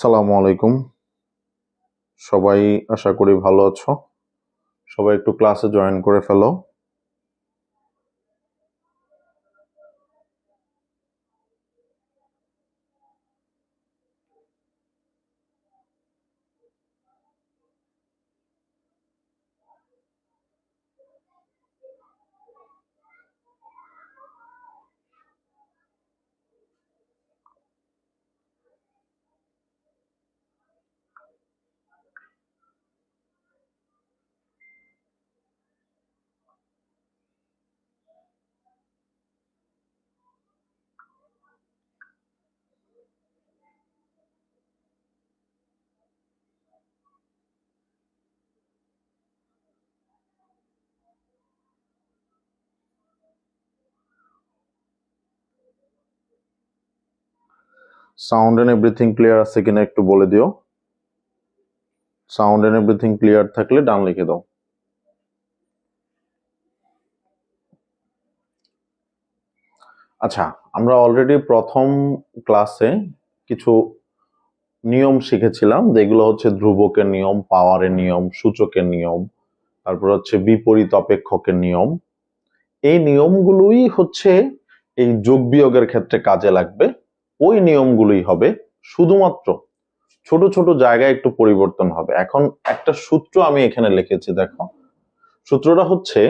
আসসালামু আলাইকুম। সবাই আশা করি ভালো আছো। সবাই একটু ক্লাসে জয়েন করে ফেলো। সাউন্ড এন্ড এভরিথিং ক্লিয়ার আছে কিনা একটু বলে দিও। সাউন্ড এন্ড এভরিথিং ক্লিয়ার থাকলে ডান লিখে দাও। আচ্ছা, আমরা অলরেডি প্রথম ক্লাসে কিছু নিয়ম শিখেছিলাম, যেগুলো হচ্ছে ধ্রুবকের নিয়ম, পাওয়ারের নিয়ম, সূচকের নিয়ম, তারপর হচ্ছে বিপরীত অপেক্ষকের নিয়ম। এই নিয়মগুলোই হচ্ছে এই যোগ বিয়োগের ক্ষেত্রে কাজে লাগবে। ওই নিয়মগুলোই হবে, শুধুমাত্র ছোট ছোট জায়গায় একটু পরিবর্তন হবে। এখন একটা সূত্র আমি এখানে লিখেছি, দেখো। সূত্রটা হচ্ছে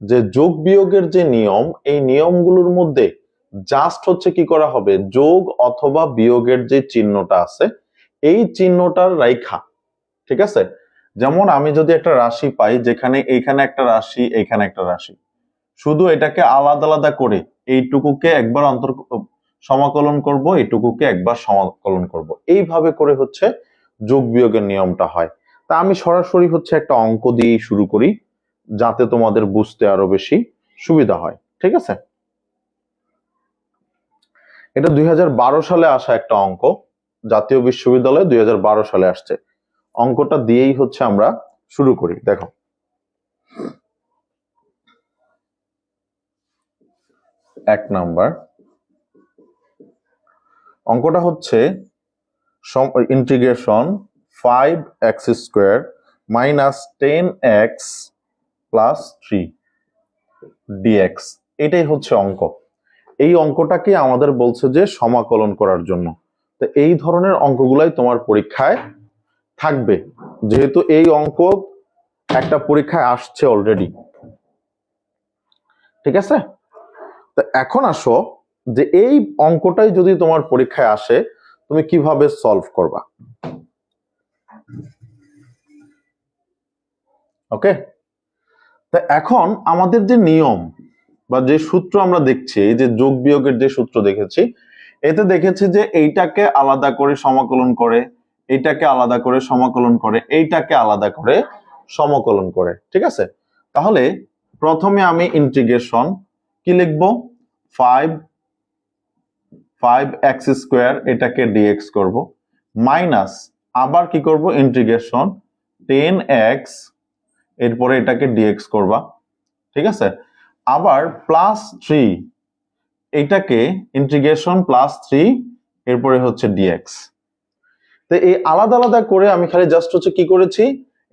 যে যোগ বিয়োগের যে নিয়ম, এই নিয়মগুলোর মধ্যে জাস্ট হচ্ছে কি করা হবে, যোগ অথবা বিয়োগের যে চিহ্নটা আছে এই চিহ্নটার রেখা, ঠিক আছে? যেমন আমি যদি একটা রাশি পাই, যেখানে এইখানে একটা রাশি, এইখানে একটা রাশি, শুধু এটাকে আলাদা আলাদা করে এইটুকুকে একবার সমাকলন করব, এইটুকুকে একবার সমাকলন করব, এইভাবে করে হচ্ছে যোগ বিয়োগের নিয়মটা হয়। তা আমি সরাসরি হচ্ছে একটা অঙ্ক দিয়ে শুরু করি, যাতে তোমাদের বুঝতে আরো বেশি সুবিধা হয়, ঠিক আছে? এটা 2012 সালে আসা একটা অঙ্ক, জাতীয় বিশ্ববিদ্যালয়ে 2012 সালে আসছে। অঙ্কটা দিয়েই হচ্ছে আমরা শুরু করি। দেখো, এক নাম্বার অঙ্কটা হচ্ছে integration 5x square minus 10x plus 3 dx, এটাই হচ্ছে অঙ্ক। এই অঙ্কটাকে আমাদের বলছে যে সমাকলন করার জন্য। তো এই ধরনের অঙ্কগুলাই তোমার পরীক্ষায় থাকবে, যেহেতু এই অঙ্ক একটা পরীক্ষায় আসছে অলরেডি, ঠিক আছে? তো এখন আসো যে এই অঙ্কটাই যদি তোমার পরীক্ষায় আসে, তুমি কিভাবে সলভ করবা। ওকে, তা এখন আমাদের যে নিয়ম বা যে সূত্র আমরা দেখছি, এই যে যোগ বিয়োগের যে সূত্র দেখেছি, এতে দেখেছি যে এইটাকে আলাদা করে সমাকলন করে, এইটাকে আলাদা করে সমাকলন করে, এইটাকে আলাদা করে সমাকলন করে, ঠিক আছে? তাহলে প্রথমে আমি ইন্টিগ্রেশন কি লিখবো, 5x স্কোয়ার, এটাকে dx করব, মাইনাস আবার কি করব, ইন্টিগ্রেশন 10x, এরপরে এটাকে dx করবা, ঠিক আছে? আবার প্লাস 3, এটাকে ইন্টিগ্রেশন প্লাস 3, এরপরে হচ্ছে dx। তো এই আলাদা আলাদা করে আমি খালি জাস্ট হচ্ছে কি করেছি,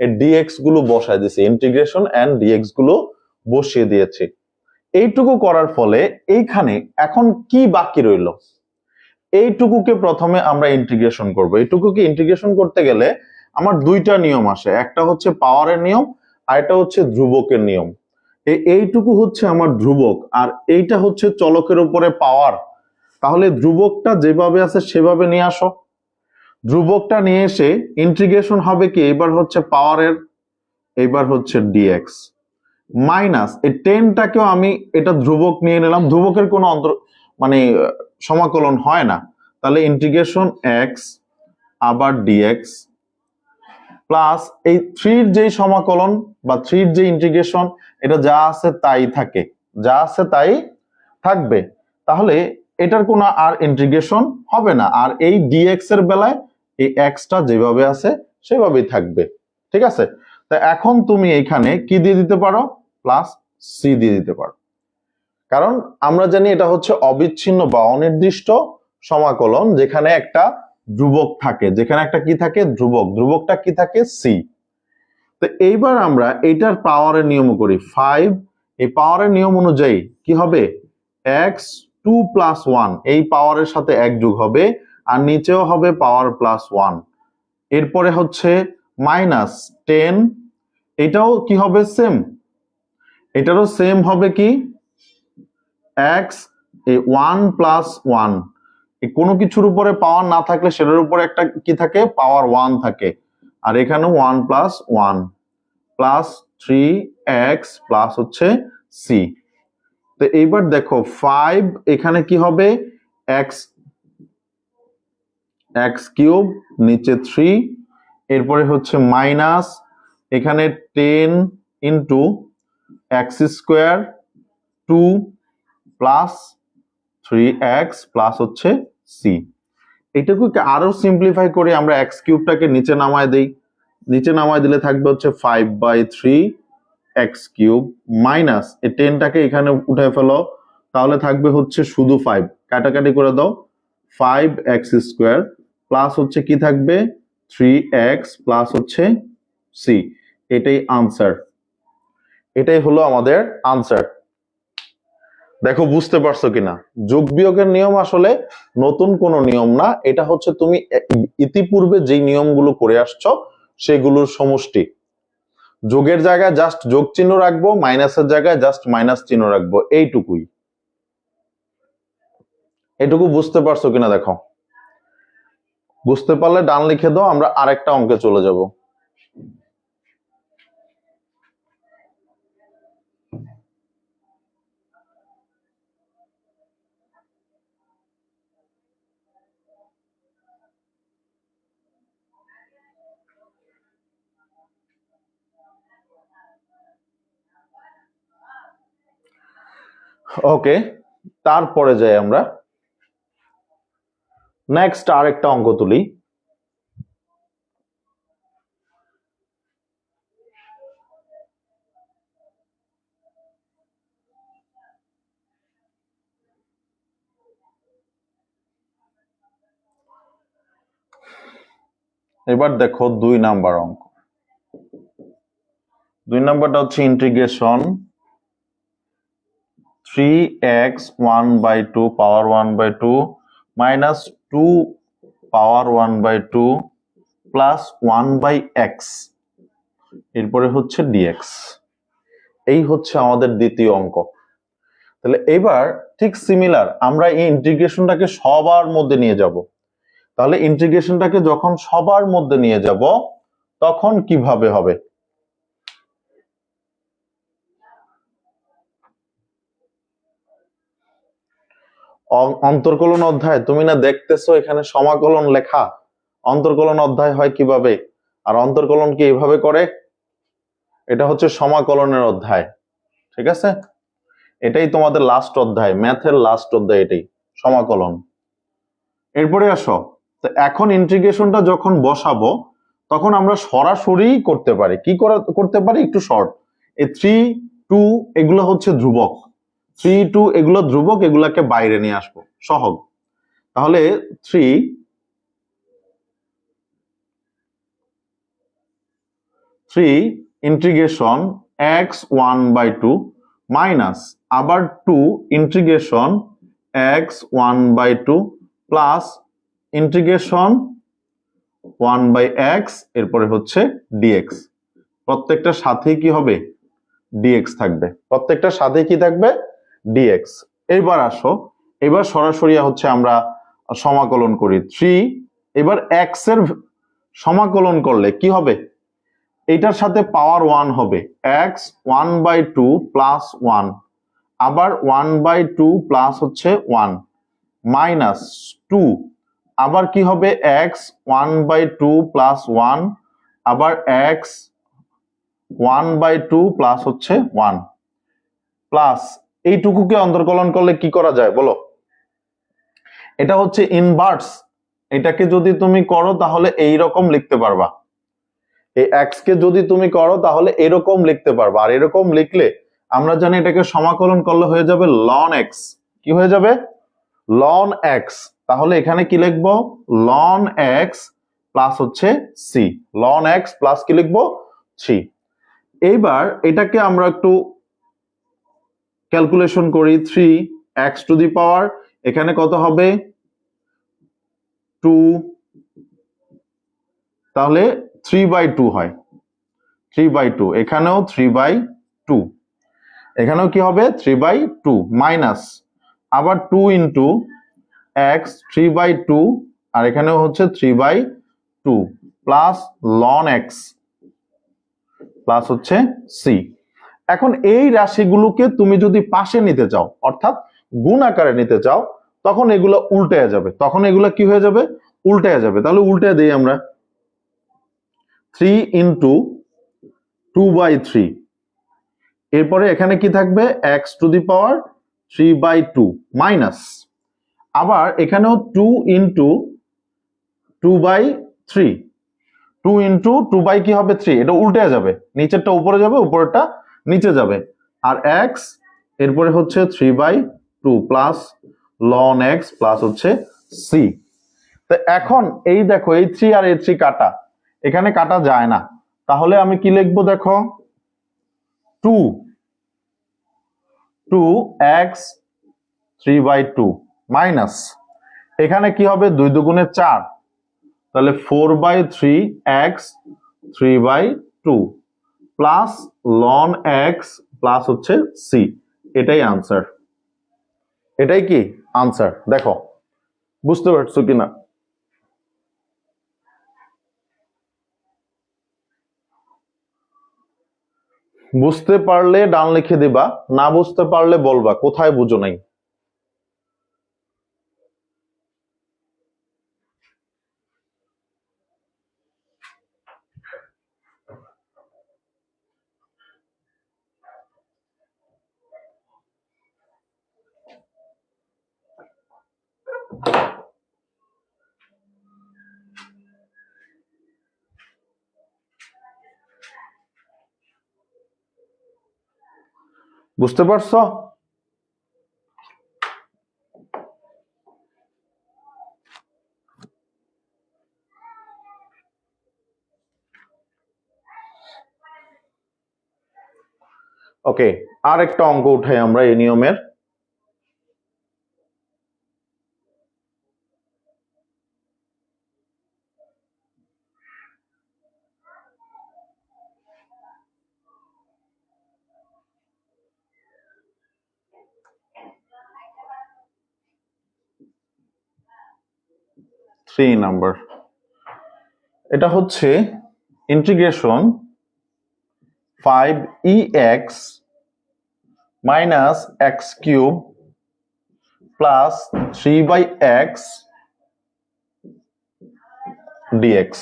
এই dx গুলো বসায় দিয়েছি, ইন্টিগ্রেশন এন্ড dx গুলো বসিয়ে দিয়েছি। এইটুকু করার ফলে এইখানে এখন কি বাকি রইল, এইটুকুকে প্রথমে আমরা ইন্টিগ্রেশন করব। এইটুকুকে ইন্টিগ্রেশন করতে গেলে আমার দুইটা নিয়ম আসে, একটা হচ্ছে পাওয়ারের নিয়ম আর একটা হচ্ছে ধ্রুবকের নিয়ম। এইটুকু হচ্ছে আমার ধ্রুবক আর এইটা হচ্ছে চলকের উপরে পাওয়ার। তাহলে ধ্রুবকটা যেভাবে আছে সেভাবে নিয়ে আসো। ধ্রুবকটা নিয়ে এসে ইন্টিগ্রেশন হবে কি, এবার হচ্ছে পাওয়ারের, এবার হচ্ছে dx, মাইনাস এই 10টাকেও আমি এটা ধ্রুবক নিয়ে নিলাম, ধ্রুবকের কোনো মানে সমাকলন হয় না, তাহলে ইন্টিগ্রেশন x আবার dx প্লাস এই 3 যে সমাকলন বা 3 যে ইন্টিগ্রেশন, এটা যা আছে তাই থাকে, যা আছে তাই থাকবে। তাহলে এটার কোনো আর ইন্টিগ্রেশন হবে না, আর এই dx এর বেলায় এই x টা যেভাবে আছে সেভাবেই থাকবে, ঠিক আছে? তা এখন তুমি এখানে কি দিয়ে দিতে পারো, প্লাস c দিয়ে দিতে পারো, কারণ আমরা জানি এটা হচ্ছে অবিচ্ছিন্ন বা অনির্দিষ্ট সমাকলন, যেখানে একটা ধ্রুবক থাকে, যেখানে একটা কি থাকে ধ্রুবক, ধ্রুবকটা কি থাকে সি। তো এইবার আমরা এইটার পাওয়ারের নিয়ম করি 5, এই পাওয়ারের নিয়ম অনুযায়ী কি হবে x 2 প্লাস 1, এই পাওয়ারের সাথে 1 যোগ হবে আর নিচেও হবে পাওয়ার প্লাস 1। এরপরে হচ্ছে মাইনাস 10, এটাও কি হবে সেম, এটারও সেম হবে কি x 1 প্লাস 1, কোনো কিছুর উপরে পাওয়ার না থাকলে সেটার উপরে একটা কি থাকে পাওয়ার 1 থাকে, আর এখানে 1 প্লাস 1 প্লাস 3x প্লাস হচ্ছে সি। তো এইবার দেখো 5 এখানে কি হবে x কিউব নিচে 3, এরপরে হচ্ছে মাইনাস এখানে 10 into x square 2 plus 3x plus হচ্ছে সি। এটাকে আরো সিম্পলিফাই করে আমরা x কিউবটাকে নিচে নামায় দেই, নিচে নামায় দিলে থাকবে হচ্ছে 5/3 x কিউব মাইনাস এই 10টাকে এখানে উঠে ফেলো, তাহলে থাকবে হচ্ছে শুধু 5, কাটাকাটি করে দাও 5x স্কোয়ার প্লাস হচ্ছে কি থাকবে 3x প্লাস হচ্ছে সি। এটাই আনসার, এটাই হলো আমাদের আনসার। দেখো বুঝতে পারছো কিনা, যোগ বিয়োগের নিয়ম আসলে নতুন কোনো নিয়ম না, এটা হচ্ছে তুমি ইতিপূর্বে যেই নিয়মগুলো করে আসছো সেগুলোর সমষ্টি। যোগের জায়গায় জাস্ট যোগ চিহ্ন রাখবো, মাইনাসের জায়গায় জাস্ট মাইনাস চিহ্ন রাখবো, এইটুকুই। এটুকু বুঝতে পারছো কিনা দেখো, বুঝতে পারলে ডান লিখে দাও, আমরা আরেকটা অঙ্কে চলে যাব। ওকে, তারপরে যাই আমরা নেক্সট আরেকটা অঙ্ক তুলি। এবার দেখো 2 নাম্বার অঙ্ক। 2 নাম্বারটা হচ্ছে ইন্টিগ্রেশন 3x 1/2 পাওয়ার 1/2 মাইনাস 2 পাওয়ার 1/2 প্লাস 1/x, এরপরে হচ্ছে dx। এই হচ্ছে আমাদের দ্বিতীয় অঙ্ক। তাহলে এবার ঠিক সিমিলার আমরা এই ইন্টিগ্রেশনটাকে সবার মধ্যে নিয়ে যাব। তাহলে ইন্টিগ্রেশনটাকে যখন সবার মধ্যে নিয়ে যাব তখন কিভাবে হবে, অন্তর্কলন অধ্যায় তুমি না দেখতেছো এখানে সমাকলন লেখা, অন্তর্কলন অধ্যায় হয় কিভাবে, আর অন্তর্কলন কি এভাবে করে, এটা হচ্ছে সমাকলনের অধ্যায়। ঠিক আছে, এটাই তোমাদের লাস্ট অধ্যায়, ম্যাথের লাস্ট অধ্যায় এটাই সমাকলন। এরপরে আসো, তো এখন ইন্টিগ্রেশনটা যখন বসাবো তখন আমরা সরাসরি করতে পারি, কি করতে পারি একটু শর্ট, এই 3 2 এগুলো হচ্ছে ধ্রুবক, 3 2 এগুলো ধ্রুবক, এগুলাকে বাইরে নিয়ে আসবো সহজ। তাহলে 3 ইন্টিগ্রেশন x 1/2 মাইনাস আবার 2 integration x 1/2 plus integration 1/x, এরপরে হচ্ছে dx। প্রত্যেকটার সাথে কি হবে dx থাকবে, প্রত্যেকটার সাথে কি থাকবে dx। এবার আসো, এবার সরাসরি হচ্ছে আমরা সমাকলন করি 3, এবার x এর সমাকলন করলে কি হবে, এইটার সাথে পাওয়ার 1 হবে x 1/2 প্লাস 1, আবার 1/2 প্লাস হচ্ছে 1 মাইনাস 2, আবার কি হবে x 1/2 প্লাস 1, আবার x 1/2 প্লাস হচ্ছে 1 প্লাস এইটুকুকে অন্তর্কলন করলে কি করা যায় বলো, এটা হচ্ছে ইনভার্স, এটাকে যদি তুমি করো তাহলে এই রকম লিখতে পারবা, এই x কে যদি তুমি করো তাহলে এরকম লিখতে পারবা, আর এরকম লিখলে আমরা জানি এটাকে সমাকলন করলে হয়ে যাবে ln x, কি হয়ে যাবে ln x, তাহলে এখানে কি লিখবো ln x প্লাস হচ্ছে c, ln x প্লাস কি লিখবো c। এইবার এটাকে আমরা একটু ক্যালকুলেশন করি, 3x টু দি পাওয়ার এখানে কত হবে 2, তাহলে 3/2 হয়, 3/2, এখানেও 3/2, এখানেও কি হবে 3/2 মাইনাস আবার 2 ইন্টু x 3/2 আর এখানেও হচ্ছে 3/2 প্লাস ln x প্লাস হচ্ছে c। এখন এই রাশিগুলোকে তুমি যদি পাশে নিতে চাও অর্থাৎ গুণ আকারে নিতে চাও তখন এগুলো উল্টে যাবে, তখন এগুলো কি হয়ে যাবে উল্টে যাবে। তাহলে উল্টে দিই আমরা, 3 ইন্টু 2/3, এরপরে এখানে কি থাকবে x to the power 3/2 minus আবার এখানেও 2 ইন্টু 2/3, 2 ইন্টু 2 বাই কি হবে 3, এটা উল্টে যাবে, নিচেরটা উপরে যাবে উপরেরটা নিচে যাবে, আর x এরপরে হচ্ছে 3/2 প্লাস ln x প্লাস হচ্ছে c। তো এখন এই দেখো এই 3 আর এই 3 কাটা, এখানে কাটা যায় না, তাহলে আমি কি লিখবো দেখো 2x 3/2 মাইনাস এখানে কি হবে 2 দুগুণে 4, তাহলে 4/3x 3/2 plus ln x plus হচ্ছে c। এটাই আনসার, এটাই কি আনসার। দেখো বুঝতে পারছো কিনা, বুঝতে পারলে ডান লিখে দিবা, না বুঝতে পারলে বলবা কোথায় বুঝো নাই। বুঝতে পারছো? ওকে, আর একটা অঙ্ক উঠাই আমরা এই নিয়মের। থ্রি নাম্বার, এটা হচ্ছে integration 5ex minus x cube plus 3/x dx।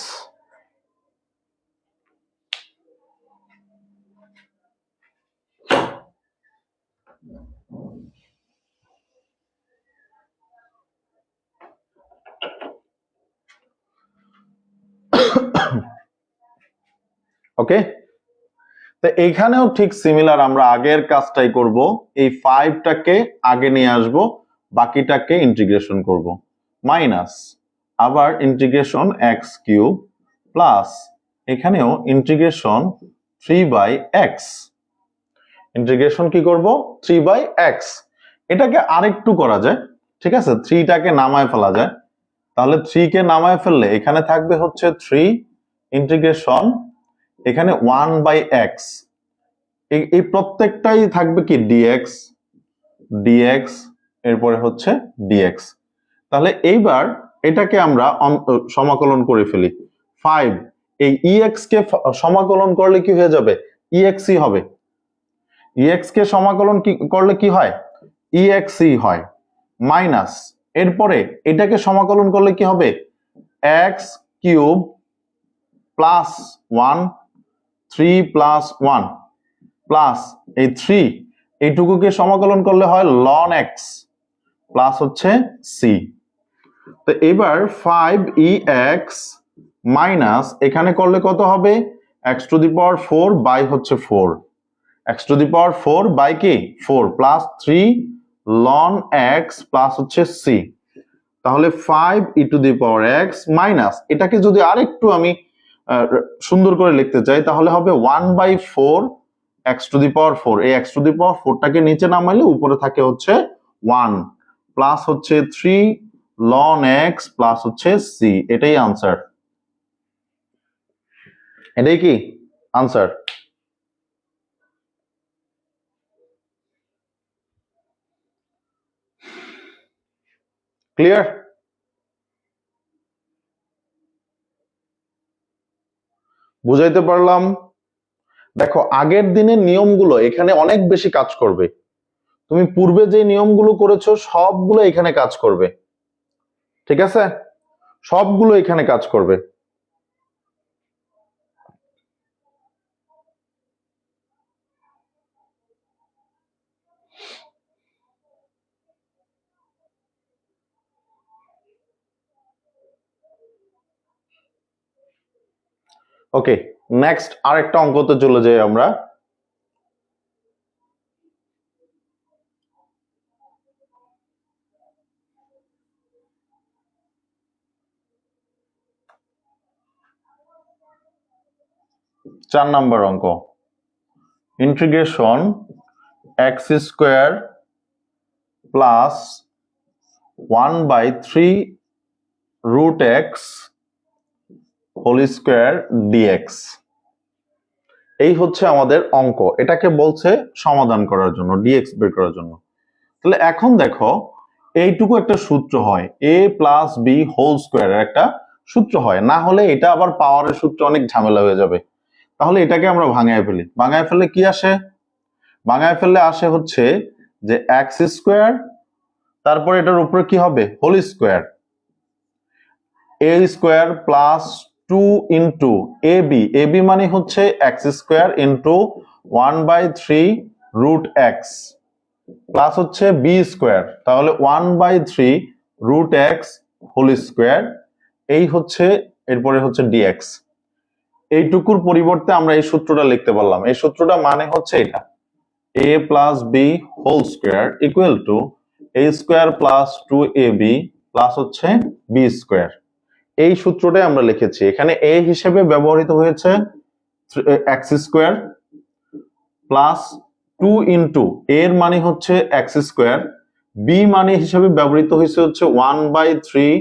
ওকে, তো এইখানেও ঠিক সিমিলার আমরা আগের কাজটাই করব, এই 5টাকে আগে নিয়ে আসব, বাকিটাকে ইন্টিগ্রেশন করব, মাইনাস আবার ইন্টিগ্রেশন x কিউব প্লাস এখানেও ইন্টিগ্রেশন 3/x, ইন্টিগ্রেশন কি করব 3/x। এটাকে আরেকটু করা যায়, ঠিক আছে, 3টাকে নামায় ফেলা যায়, তাহলে 3 কে নামায় ফেললে এখানে থাকবে হচ্ছে 3 ইন্টিগ্রেশন এখানে 1/x, এই প্রত্যেকটাই থাকবে কি dx dx এরপরে হচ্ছে dx। তাহলে এইবার এটাকে আমরা সমাকলন করে ফেলি, 5 এই ex কে সমাকলন করলে কি হয়ে যাবে ex হবে, ex কে সমাকলন কি করলে কি হয় ex হয়, মাইনাস এরপরে এটাকে সমাকলন করলে কি হবে x cube plus 1 3 plus 1 plus এই 3 এইটুকুকে সমাকলন করলে হয় ln x প্লাস হচ্ছে c। তো এবার 5ex মাইনাস এখানে করলে কত হবে x to the power 4 by হচ্ছে 4, x to the power 4 by কি 4 প্লাস 3 ln x প্লাস হচ্ছে c। তাহলে 5e⁻x মাইনাস, এটাকে যদি আরেকটু আমি সুন্দর করে লিখতে চাই তাহলে হবে 1/4 x⁴। এই x⁴টাকে নিচে নামাইলে উপরে থাকে হচ্ছে 1 প্লাস হচ্ছে 3 ln x প্লাস হচ্ছে c। এটাই আনসার। এটাই কি আনসার? ক্লিয়ার? বুঝাইতে পারলাম? দেখো আগের দিনের নিয়মগুলো এখানে অনেক বেশি কাজ করবে। তুমি পূর্বে যে নিয়মগুলো করেছো সবগুলো এখানে কাজ করবে, ঠিক আছে? সবগুলো এখানে কাজ করবে। ওকে, নেক্সট আরেকটা অঙ্কতে চলে যাই আমরা। চার নাম্বার অঙ্ক, integration x² plus 1/3 √x whole square dx। এই হচ্ছে আমাদের অঙ্ক। এটাকে বলছে সমাধান করার জন্য, dx বের করার জন্য। তাহলে এখন দেখো এইটুকু একটা সূত্র হয়, a প্লাস বি হোল স্কোয়ারের একটা সূত্র হয়, না হলে এটা আবার পাওয়ারের সূত্র অনেক ঝামেলা হয়ে যাবে। তাহলে এটাকে আমরা ভাঙায় ফেলি। ভাঙায় ফেললে কি আসে? ভাঙায় ফেললে আসে হচ্ছে যে x², তারপরে এটার উপরে কি হবে? Whole square, a² plus 2 into ab মানে হচ্ছে x² ইন্টু 1/3 √x প্লাস হচ্ছে b², তাহলে 1/3 √x হোল স্কোয়ার। এই হচ্ছে, এরপরে হচ্ছে dx। এইটুকুর পরিবর্তে আমরা এই সূত্রটা লিখতে পারলাম। এই সূত্রটা মানে হচ্ছে এটা, a plus B whole square equal to a² plus 2ab plus হচ্ছে b²। এই সূত্রটাই আমরা লিখেছি। এখানে a হিসেবে ব্যবহৃত হয়েছে x² প্লাস 2 ইন্টু এর মানে হচ্ছে x², b মানে হিসেবে ব্যবহৃত হয়েছে হচ্ছে 1/3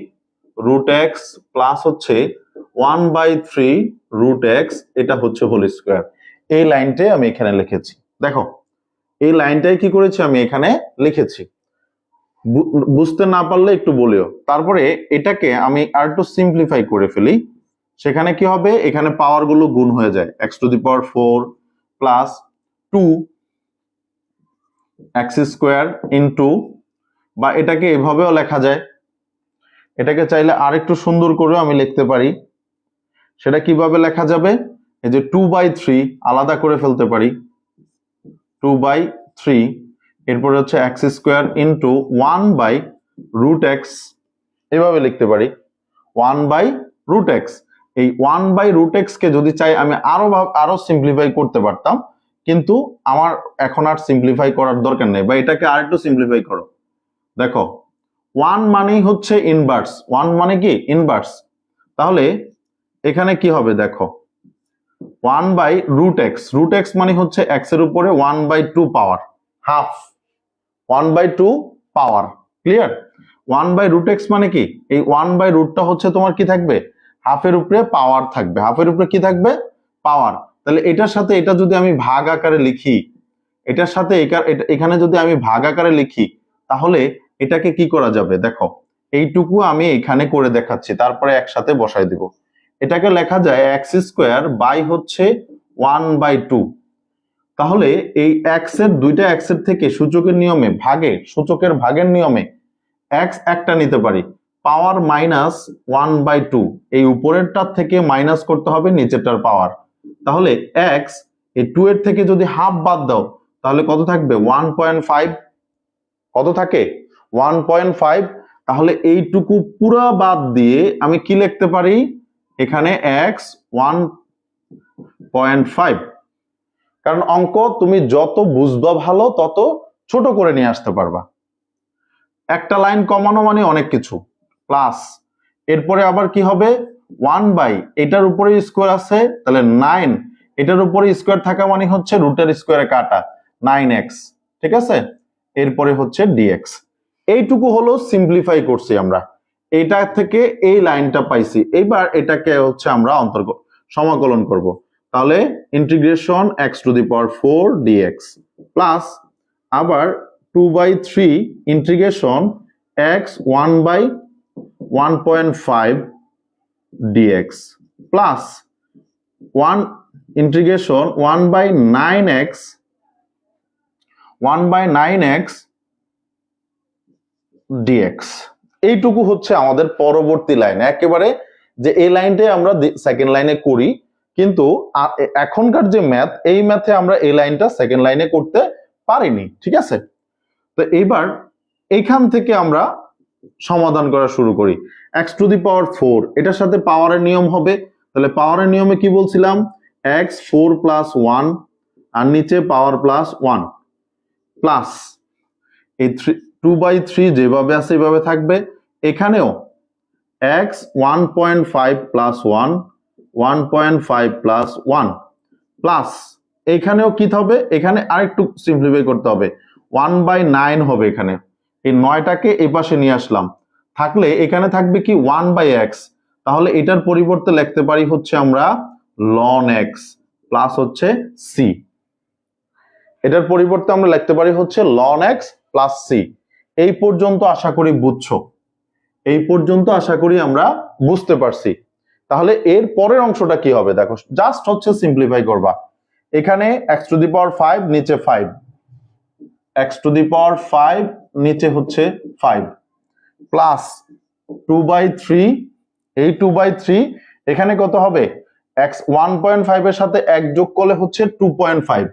√x প্লাস হচ্ছে 1/3 √x, এটা হচ্ছে হোল স্কোয়ার। এই লাইনটাই আমি এখানে লিখেছি। দেখো এই লাইনটাই কি করেছি আমি এখানে লিখেছি। বুঝতে না পারলে একটু বলিও। তারপরে এটাকে আমি আর একটু সিম্পলিফাই করে ফেলি। সেখানে কি হবে? এখানে পাওয়ার গুলো গুণ হয়ে যায়, x⁴ প্লাস 2 x² ইন্টু, বা এটাকে এভাবেও লেখা যায়। এটাকে চাইলে আরেকটু সুন্দর করেও আমি লিখতে পারি। সেটা কিভাবে লেখা যাবে? এই যে 2/3 আলাদা করে ফেলতে পারি, 2/3, এরপরে হচ্ছে x² ইন্টু 1/√x, এভাবে লিখতে পারি 1/√x। এই 1/√x কে যদি চাই আমি আরো সিম্পলিফাই করতে পারতাম, কিন্তু আমার এখন আর সিম্পলিফাই করার দরকার নেই। বা এটাকে আর একটু সিম্পলিফাই করো। দেখো 1 মানেই হচ্ছে ইনভার্স, 1 মানে কি ইনভার্স। তাহলে এখানে কি হবে? দেখো 1/√x, √x মানে হচ্ছে x এর উপরে 1/2 পাওয়ার, হাফ, 1/2 পাওয়ার। ক্লিয়ার? 1/√x মানে কি? এই 1/√টা হচ্ছে তোমার কি থাকবে? হাফের উপরে পাওয়ার থাকবে। হাফের উপরে কি থাকবে? পাওয়ার। তাহলে এটার সাথে এটা যদি আমি ভাগ আকারে লিখি, এটার সাথে এখানে যদি আমি ভাগ আকারে লিখি, তাহলে এটাকে কি করা যাবে? দেখো এইটুকু আমি এখানে করে দেখাচ্ছি, তারপরে একসাথে বসাই দিব। এটাকে লেখা যায় x² বাই হচ্ছে 1/2। তাহলে এই দুইটা x এর থেকে সূচকের নিয়মে সূচকের ভাগের নিয়মে x একটা নিতে পারি, পাওয়ার মাইনাস 1/2, এই উপরেরটার থেকে মাইনাস করতে হবে নিচেরটার পাওয়ার। তাহলে x, এই 2 এর থেকে যদি হাফ বাদ দাও তাহলে কত থাকবে? 1.5। কত থাকে? 1.5। তাহলে এইটুকু পুরা বাদ দিয়ে আমি কি লিখতে পারি? এখানে x 1.5। কারণ অঙ্ক তুমি যত বুঝবা ভালো তত ছোট করে নিয়ে আসতে পারবা। একটা লাইন কমানো মানে অনেক কিছু। প্লাস এরপরে আবার কি হবে 1 বাই এটার উপরে স্কোয়ার আছে তাহলে 9, এটার উপরে স্কোয়ার থাকা মানে হচ্ছে রুটের স্কোয়ারে কাটা 9x, ঠিক আছে। এরপরে হচ্ছে dx। এইটুকু হলো সিম্পলিফাই করছি আমরা, এটা থেকে এই লাইনটা পাইছি। এইবার এটাকে হচ্ছে আমরা সমাকলন করব। তাহলে integration x to the power 4 dx plus আবার 2/3 integration x 1/1.5 dx plus 1 integration 1/9x dx। এইটুকু হচ্ছে আমাদের পরবর্তী লাইন, একেবারে যে এই লাইনটাই আমরা সেকেন্ড লাইনে করি, কিন্তু এখনকার যে ম্যাথ, এই ম্যাথে আমরা এই লাইনটা সেকেন্ড লাইনে করতে পারিনি, ঠিক আছে। তো এইবার এখান থেকে আমরা সমাধান করা শুরু করি। x টু দি পাওয়ার 4 এটার সাথে পাওয়ারের নিয়ম হবে, তাহলে পাওয়ারের নিয়মে কি বলছিলাম x 4 প্লাস 1 আর নিচে পাওয়ার প্লাস 1 প্লাস এই 2/3 যেভাবে আছে এইভাবে থাকবে, এখানেও x 1.5 প্লাস 1 1.5 প্লাস 1 প্লাস এখানেও কি হবে, এখানে আরেকটু সিম্পলিফাই করতে হবে 1/9 হবে, এখানে এই 9টাকে এই পাশে নিয়ে আসলাম, থাকলে এখানে থাকবে কি 1/x, তাহলে এটার পরিবর্তে লিখতে পারি হচ্ছে আমরা ln x প্লাস হচ্ছে c, এটার পরিবর্তে আমরা লিখতে পারি হচ্ছে ln x প্লাস c। এই পর্যন্ত আশা করি বুঝছো, এই পর্যন্ত আশা করি আমরা বুঝতে পারছি। তাহলে এর পরের অংশটা কি হবে দেখো, জাস্ট হচ্ছে সিম্পলিফাই করবা। এখানে x টু দি পাওয়ার 5 নিচে 5, x টু দি পাওয়ার 5 নিচে হচ্ছে 5 প্লাস 2/3, এই 2/3 এখানে কত হবে x 1.5 এর সাথে 1 যোগ করলে হচ্ছে 2.5,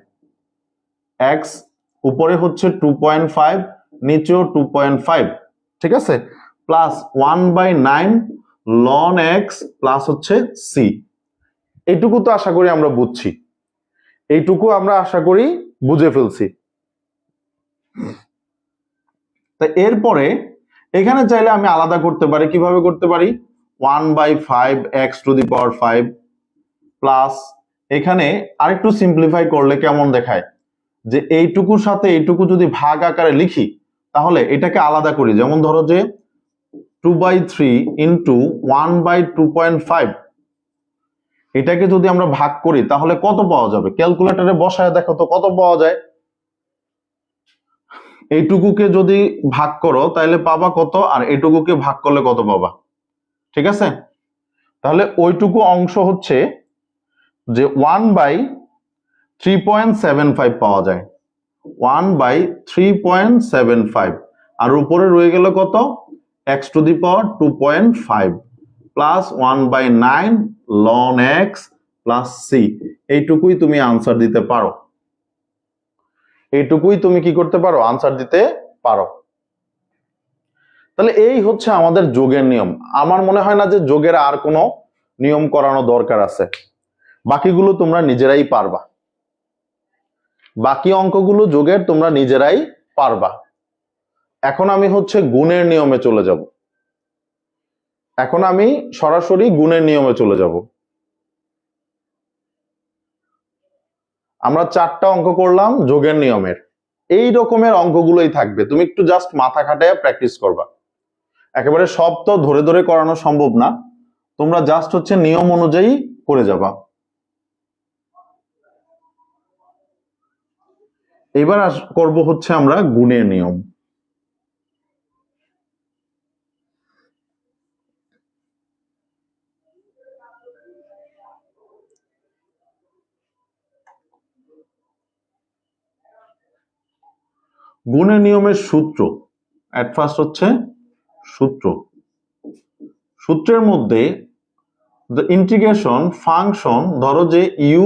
x উপরে হচ্ছে 2.5 নিচেও 2.5, ঠিক আছে, প্লাস 1/9 ln x প্লাস হচ্ছে c। এইটুকু তো আশা করি আমরা বুঝছি, এইটুকু আমরা আশা করি বুঝে ফেলছি। তা এরপরে এখানে চাইলে আমি আলাদা করতে পারি, কিভাবে করতে পারি 1/5 x to the power 5 plus এখানে আরেকটু সিম্পলিফাই করলে কেমন দেখায় যে এইটুকুর সাথে এইটুকু যদি ভাগ আকারে লিখি তাহলে এটাকে আলাদা করি, যেমন ধরো যে 2/3 ইন্টু 1/2.5, এটাকে যদি আমরা ভাগ করি তাহলে কত পাওয়া যাবে, ক্যালকুলেটরে বসায় দেখো তো কত পাওয়া যায়। এইটুকুকে যদি ভাগ করো তাহলে পাবা কত, আর এইটুকুকে ভাগ করলে কত পাবা, ঠিক আছে। তাহলে ওইটুকু অংশ হচ্ছে যে 1/3.75 পাওয়া যায়, 1/3.75, আর উপরে রয়ে গেল কত x to the power 2.5 plus 1/9 ln x plus c। এইটুকুই তুমি আনসার দিতে পারো, এইটুকুই তুমি কি করতে পারো, আনসার দিতে পারো। তাহলে এই হচ্ছে আমাদের যোগের নিয়ম। আমার মনে হয় না যে যোগের আর কোনো নিয়ম করানো দরকার আছে, বাকিগুলো তোমরা নিজেরাই পারবা, বাকি অঙ্কগুলো যোগের তোমরা নিজেরাই পারবা। এখন আমি হচ্ছে গুণের নিয়মে চলে যাব, এখন আমি সরাসরি গুণের নিয়মে চলে যাব। আমরা 4টা অঙ্ক করলাম যোগের নিয়মের, এই রকমের অঙ্কগুলোই থাকবে, তুমি একটু জাস্ট মাথা খাটায় প্র্যাকটিস করবা। একেবারে সব তো ধরে ধরে করানো সম্ভব না, তোমরা জাস্ট হচ্ছে নিয়ম অনুযায়ী করে যাবা। এবার করব হচ্ছে আমরা গুণের নিয়ম। গুণের নিয়মের সূত্র, এট ফার্স্ট হচ্ছে সূত্র, সূত্রের মধ্যে the integration function, ধরো যে u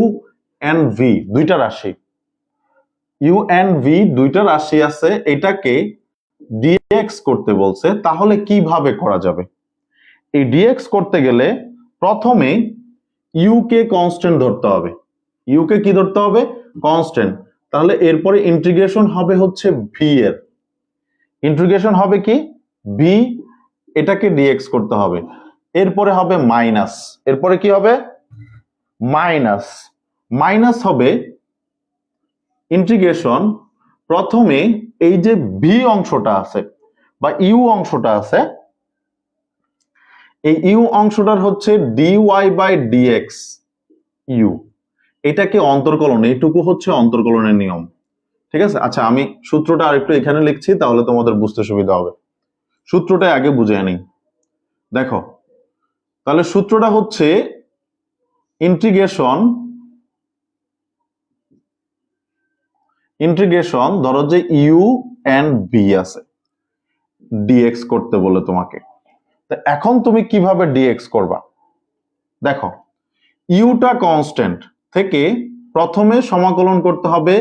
and v দুইটা রাশি, u and v দুইটা রাশি আছে, এটাকে dx করতে বলছে, তাহলে কিভাবে করা যাবে। এই dx করতে গেলে প্রথমে u কে কনস্ট্যান্ট ধরতে হবে, u কে কি ধরতে হবে, কনস্ট্যান্ট। তাহলে এরপরে ইন্টিগ্রেশন হবে হচ্ছে v এর, ইন্টিগ্রেশন হবে কি v, এটাকে ডিএক্স করতে হবে, এরপরে হবে মাইনাস, এরপরে কি হবে মাইনাস, মাইনাস হবে ইন্টিগ্রেশন, প্রথমে এই যে ভি অংশটা আছে বা ইউ অংশটা আছে, এই ইউ অংশটার হচ্ছে ডিওয়াই বাই ডিএক্স ইউ, এটাকে অন্তর্কলন, এইটুকু হচ্ছে অন্তর্কলনের নিয়ম। ঠিক আছে, আচ্ছা আমি সূত্রটা আরেকটু এখানে লিখছি তাহলে তোমাদের বুঝতে সুবিধা হবে। সূত্রটা আগে বুঝে নিই। দেখো তাহলে সূত্রটা হচ্ছে ইন্টিগ্রেশন, ইন্টিগ্রেশন ধরো যে ইউ এন্ড বি আছে, ডিএক্স করতে বলে তোমাকে, তা এখন তুমি কিভাবে ডিএক্স করবা? দেখো ইউটা কনস্ট্যান্ট থেকে প্রথমে সমাকলন করতে হবে,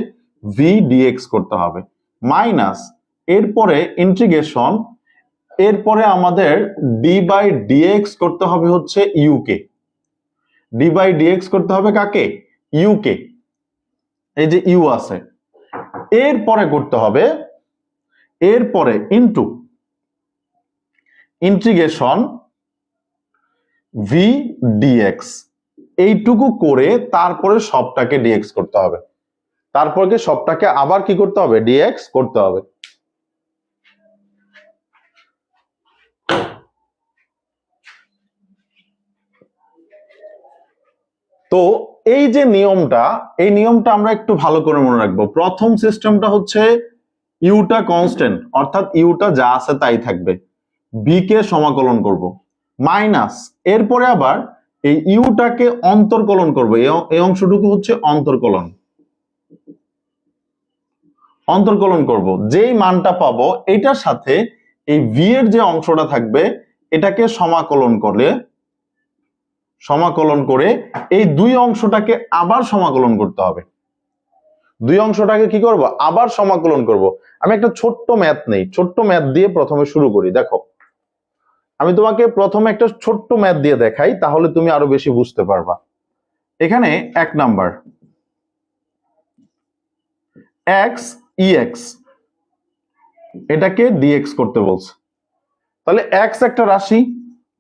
ভি ডিএক্স করতে হবে, মাইনাস এরপরে ইন্টিগ্রেশন, এরপরে আমাদের ডি বাই ডিএক্স করতে হবে হচ্ছে ইউ কে, ডি বাই ডিএক্স করতে হবে কাকে? ইউ কে, এই যে ইউ আছে, এরপরে করতে হবে, এরপরে ইনটু ইন্টিগ্রেশন ভি ডিএক্স, এইটুকু করে তারপরে সবটাকে ডিএক্স করতে হবে, তারপরে সবটাকে আবার কি করতে হবে? ডিএক্স করতে হবে। তো এই যে নিয়মটা, এই নিয়মটা আমরা একটু ভালো করে মনে রাখবো। প্রথম সিস্টেমটা হচ্ছে ইউটা কনস্ট্যান্ট, অর্থাৎ ইউটা যা আছে তাই থাকবে, বি কে সমাকলন করব, মাইনাস এরপরে আবার এই ইউটাকে অন্তর্কলন করব, এই অংশটুকু হচ্ছে অন্তর্কলন, অন্তর্কলন করব, যেই মানটা পাবো এটার সাথে এই ভি এর যে অংশটা থাকবে এটাকে সমাকলন করলে, সমাকলন করে এই দুই অংশটাকে আবার সমাকলন করতে হবে, দুই অংশটাকে কি করব? আবার সমাকলন করব। আমি একটা ছোট্ট ম্যাথ নেই, ছোট্ট ম্যাথ দিয়ে প্রথমে শুরু করি। দেখো আমি তোমাকে প্রথমে একটা ছোট্ট ম্যাথ দিয়ে দেখাই, তাহলে তুমি আরো বেশি বুঝতে পারবা। এখানে এক নাম্বার এক্স ইএক্স, এটাকে ডিএক্স করতে বলছে, তাহলে এক্স একটা রাশি,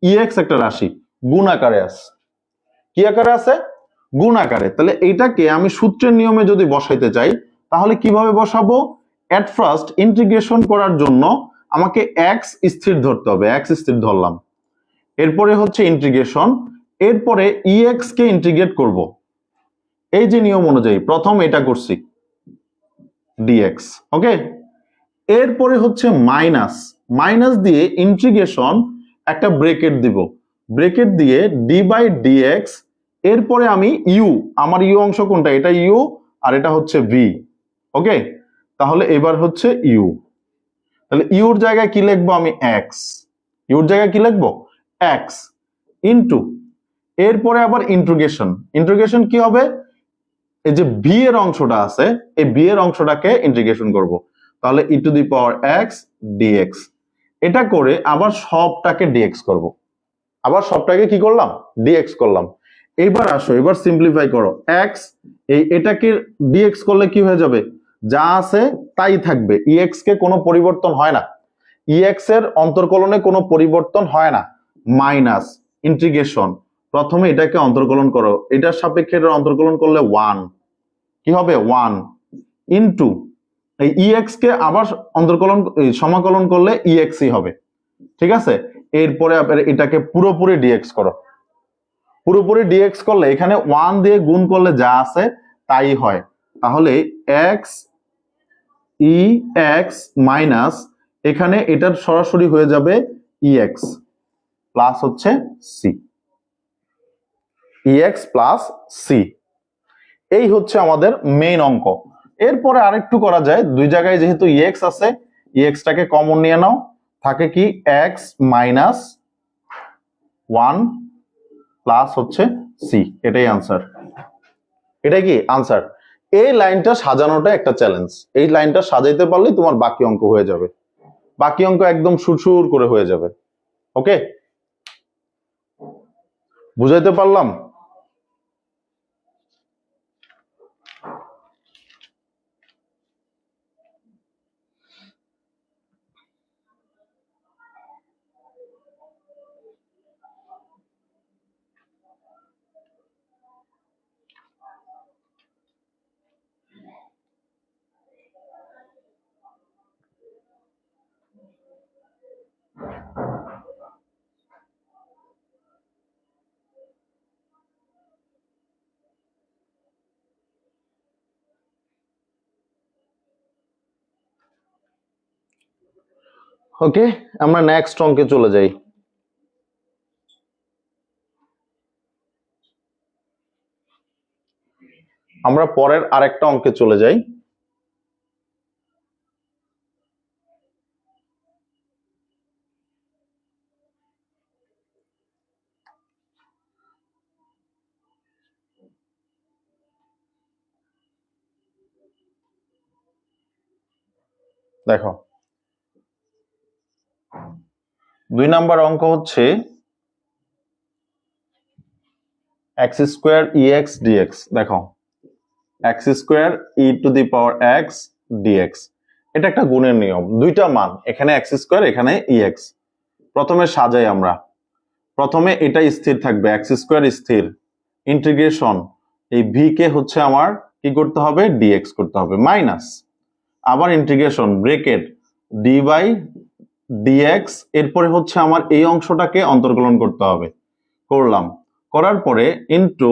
ইএক্স একটা রাশি, গুণ আকারে আছে, কি আকারে আছে? গুণ আকারে। তাহলে এইটাকে আমি সূত্রের নিয়মে যদি বসাইতে চাই তাহলে কিভাবে বসাবো? এট ফার্স্ট ইন্টিগ্রেশন করার জন্য আমাকে এক্স স্থির ধরতে হবে, এক্স স্থির ধরলাম, এরপরে হচ্ছে ইন্টিগ্রেশন, এরপরে ইএক্স কে ইন্টিগ্রেট করব, এই যে নিয়ম অনুযায়ী প্রথম এটা করছি ডিএক্স, ওকে, এরপরে হচ্ছে মাইনাস, মাইনাস দিয়ে ইন্টিগ্রেশন, একটা ব্রেকেট দিব, ব্রেকেট দিয়ে ডি বাই ডিএক্স, এরপরে আমি ইউ, আমার ইউ অংশ কোনটা? এটা ইউ আর এটা হচ্ছে ভি, ওকে, তাহলে এবার হচ্ছে ইউ, তাহলে ইউর জায়গায় কি লিখবো আমি? এক্স, ইউর জায়গায় কি লিখবো? এক্স ইনটু, এরপরে আবার ইন্টিগ্রেশন, ইন্টিগ্রেশন কি হবে? এই যে ভি এর অংশটা আছে এই ভি এর অংশটাকে ইন্টিগ্রেশন করব, তাহলে e to the power x dx, এটা করে আবার সবটাকে ডিএক্স করব, আবার সবটাকে কি করলাম? ডিএক্স করলাম। এবার আসো, এবার সিম্পলিফাই করো, এক্স এটাকে ডিএক্স করলে কি হয়ে যাবে? যা আছে তাই থাকবে, ইএক্স কে কোনো পরিবর্তন হয় না, ইএক্স এর অন্তর্কলনে কোনো পরিবর্তন হয় না, মাইনাস ইন্টিগ্রেশন, প্রথমে এটাকে অন্তর্কলন করো, এটার সাপেক্ষে এটার অন্তর্কলন করলে 1, কি হবে? 1 ইনটু এই ইএক্স কে আবার অন্তর্কলন সমাকলন করলে ইএক্সই হবে, ঠিক আছে, এরপরে এটাকে পুরোপুরি ডিএক্স করো, পুরোপুরি ডিএক্স করলে এখানে 1 দিয়ে গুণ করলে যা আছে তাই হয়, তাহলে এক্স ই এক্স মাইনাস এখানে এটার সরাসরি হয়ে যাবে ইএক্স প্লাস হচ্ছে সি, ইএক্স প্লাস সি, এই হচ্ছে আমাদের মেইন অঙ্ক। এরপরে আরেকটু করা যায়, দুই জায়গায় যেহেতু ইএক্স আছে, ইএক্সটাকে কমন নিয়ে নাও, থাকে কি এক্স মাইনাস 1 প্লাস হচ্ছে সি, এটাই আনসার, এটাই কি আনসার। এই লাইনটা সাজানোটা একটা চ্যালেঞ্জ, এই লাইনটা সাজাইতে পারলেই তোমার বাকি অঙ্ক হয়ে যাবে, বাকি অঙ্ক একদম সুরসুর করে হয়ে যাবে, ওকে, বুঝাইতে পারলাম? ওকে, আমরা নেক্সট অঙ্কে চলে যাই। আমরা পরের আরেকটা অঙ্কে চলে যাই। দেখো 2 নাম্বার অঙ্ক হচ্ছে এক্স স্কোয়ার ex dx। দেখো x square e to the power x dx, এটা একটা গুণের নিয়ম। দুইটা মান, এখানে এক্স স্কোয়ার, এখানে ex। প্রথমে সাজাই আমরা। প্রথমে এটা স্থির থাকবে, এক্স স্কোয়ার স্থির, ইন্টিগ্রেশন এই ভি কে হচ্ছে আমার কি করতে হবে, ডিএক্স করতে হবে, মাইনাস আবার integration bracket d by dx, এরপরে হচ্ছে আমার এই অংশটাকে অন্তর্কলন করতে হবে, করলাম। করার পরে ইনটু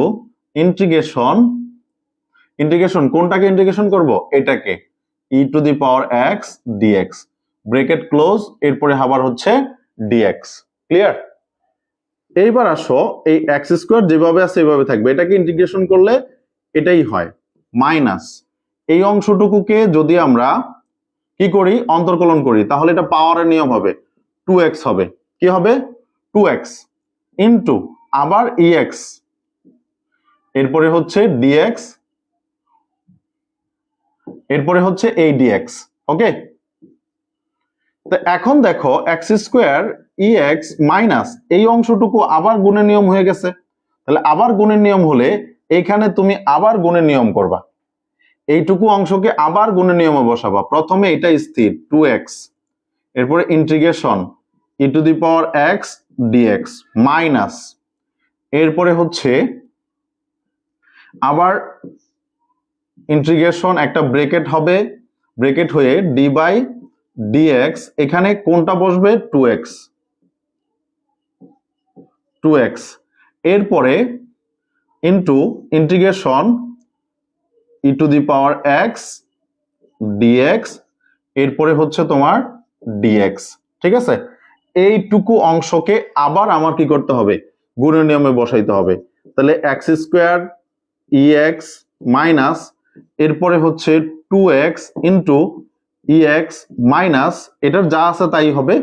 ইন্টিগ্রেশন, ইন্টিগ্রেশন কোনটাকে ইন্টিগ্রেশন করব, এটাকে e to the power x d x, bracket close, এরপরে আবার হচ্ছে ডিএক্স। ক্লিয়ার? এইবার আসো, এই এক্স স্কোয়ার যেভাবে আছে এভাবে থাকবে, এটাকে ইন্টিগ্রেশন করলে এটাই হয়, মাইনাস এই অংশটুকুকে যদি আমরা কি করি, অন্তর্কলন করি, তাহলে এটা পাওয়ারের নিয়ম হবে, 2x হবে। কি হবে, 2x ইনটু আবার ex, এরপরে হচ্ছে dx, এরপরে হচ্ছে এই dx। ওকে, তো এখন দেখো এক্স স্কোয়ার ex মাইনাস এই অংশটুকু আবার গুণের নিয়ম হয়ে গেছে। তাহলে আবার গুণের নিয়ম হলে এখানে তুমি আবার গুণের নিয়ম করবা, এইটুকু অংশকে আবার গুণের নিয়মে বসাবা। প্রথমে এটা স্থির 2x, এরপরে integration e to the power x dx minus, এরপরে হচ্ছে আবার ইন্টিগ্রেশন একটা ব্রেকেট হবে, ব্রেকেট হয়ে ডি বাই ডিএক্স, এখানে কোনটা বসবে, 2x, 2x, এরপরে into integration e to the power x dx, এরপরে হচ্ছে তোমার ডিএক্স। ঠিক আছে, এইটুকু অংশকে আবার আমার কি করতে হবে, গুণের নিয়মে বসাইতে হবে। তাহলে এক্স স্কোয়ার ex মাইনাস, এরপরে হচ্ছে 2x ইন্টু ex মাইনাস, এটার যা আছে তাই হবে।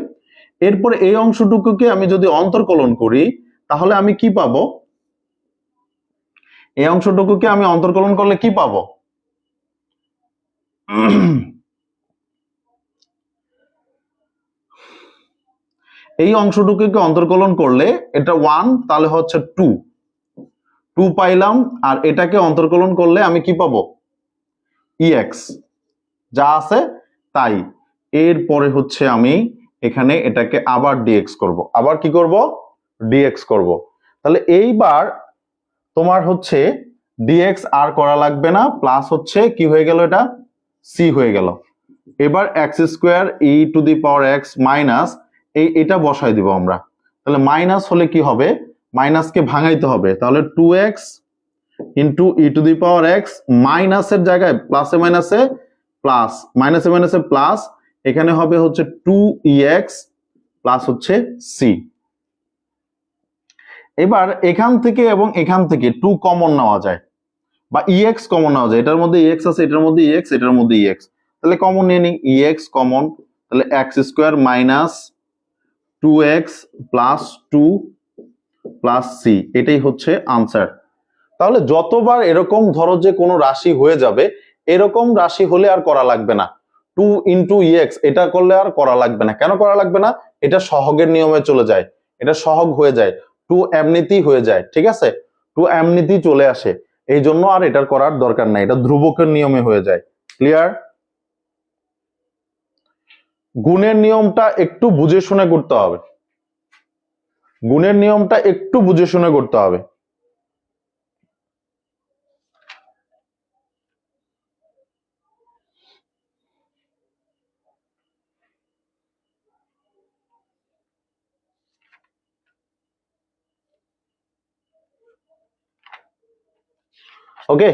এরপরে এই অংশটুকুকে আমি যদি অন্তর্কলন করি তাহলে আমি কি পাবো, এই অংশটুকুকে আমি অন্তর্কলন করলে কি পাবো, এই অংশটুকুকে অন্তর্কলন করলে এটা 1, তাহলে হচ্ছে 2 পাইলাম, আর এটাকে অন্তর্কলন করলে আমি কি পাবো, ex, যা আছে তাই। এরপরে হচ্ছে আমি এখানে এটাকে আবার dx করব, আবার কি করব, dx করব। তাহলে এইবার তোমার হচ্ছে dx আর করা লাগবে না, প্লাস হচ্ছে কি হয়ে গেল, এটা c হয়ে গেল। এবার x square e to the power x minus, এটা বসাই দিব আমরা। তাহলে মাইনাস হলে কি হবে, মাইনাসকে ভাঙাইতে হবে, তাহলে 2x into E to the power x, মাইনাসের জায়গায় প্লাসে মাইনাসে প্লাস, মাইনাসে মাইনাসে প্লাস, এখানে হবে হচ্ছে 2ex প্লাস হচ্ছে c। এবার এখান থেকে এবং এখান থেকে 2 কমন নেওয়া যায়, বা ex কমন নেওয়া যায়, এটার মধ্যে ex আছে, এটার মধ্যে ex, এটার মধ্যে ex, তাহলে কমন নিয়ে নিই, ex কমন, তাহলে x square minus 2x plus 2 plus c, এটাই হচ্ছে আনসার। তাহলে যতবার এরকম ধরো যে কোনো রাশি হয়ে যাবে, এরকম রাশি হলে আর করা লাগবে না, 2 ইন্টু ex এটা করলে আর করা লাগবে না। কেন করা লাগবে না, এটা সহগের নিয়মে চলে যায়, এটা সহগ হয়ে যায়, 2 এমনিতেই হয়ে যায়। ঠিক আছে, 2 এমনিতেই চলে আসে, এই জন্য আর এটার করার দরকার নাই, এটা ধ্রুবকের নিয়মে হয়ে যায়। ক্লিয়ার? গুণের নিয়মটা একটু বুঝে শুনে করতে হবে, গুণের নিয়মটা একটু বুঝে শুনে করতে হবে। ওকে,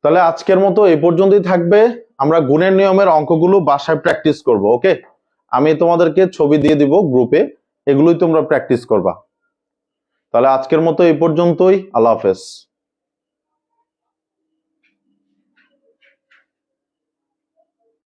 তাহলে আজকের মতো এই পর্যন্তই থাকবে। আমরা গুণের নিয়মের অঙ্কগুলো বাসায় প্র্যাকটিস করব। ওকে, আমি তোমাদেরকে ছবি দিয়ে দিব গ্রুপে, এগুলোই তোমরা প্র্যাকটিস করবা। তাহলে আজকের মতো এই পর্যন্তই। আল্লাহ হাফেজ।